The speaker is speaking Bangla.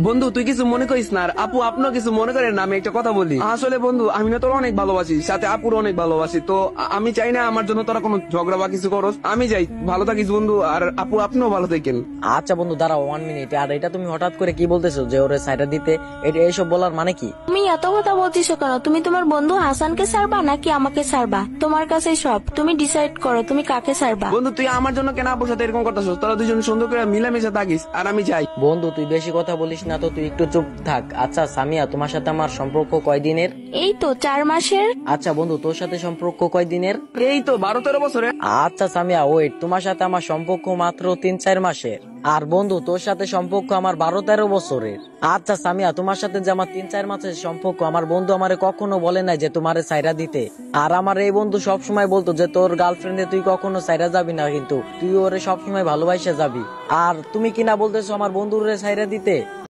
বন্ধু তুই কিছু মনে করিস না, আর আপু আপনিও কিছু মনে করেন না, আমি একটা কথা বলি। আসলে বন্ধু আমি না তোর অনেক ভালোবাসি, সাথে আপুর অনেক ভালোবাসি, তো আমি চাই না আমার জন্য তোরা কোনো ঝগড়া বা কিছু করস। আমি যাই, ভালো থাকিস বন্ধু, আর আপু আপনিও ভালো থাকেন। আচ্ছা বন্ধু দাঁড়াও 1 মিনিট। আর এটা তুমি হঠাৎ করে কি বলতেছো যে ওরে সাইডা দিতে? এটা এইসব বলার মানে কি? তুমি এত কথা বলছিস কেন? তুমি তোমার বন্ধু হাসানকে ছাড়বা নাকি আমাকে ছাড়বা? তোমার কাছেই সব, তুমি ডিসাইড করো তুমি কাকে ছাড়বা। বন্ধু তুই আমার জন্য কেন আপুর সাথে এরকম করতেছ? তোরা দুজন সুন্দর করে মিলামিশে থাকিস, আর আমি যাই। বন্ধু তুই বেশি কথা বলিস না তো, তুই একটু চুপ থাক। আচ্ছা সামিয়া, তোমার সাথে আমার সম্পর্ক কয়দিনের? এই তো 4 মাসের। আচ্ছা বন্ধু, তোর সাথে সম্পর্ক কয়দিনের? এই তো 12-13 বছরে। আচ্ছা সামিয়া ওয়েট, তোমার সাথে আমার সম্পর্ক মাত্র 3-4 মাসের। আর বন্ধু তোর সাথে সম্পর্ক আমার 12-13 বছরের। আচ্ছা সামিয়া, তোমার সাথে যে আমার 3-4 মাসের সম্পর্ক, আমার বন্ধু আমারে কখনো বলে নাই যে তোমারে সাইরা দিতে। আর আমার এই বন্ধু সবসময় বলতো যে তোর গার্লফ্রেন্ডে তুই কখনো সাইরা যাবি না, কিন্তু তুই ওরে সবসময় ভালোবাসা যাবি। আর তুমি কিনা বলতেছো আমার বন্ধুরে সাইরা দিতে।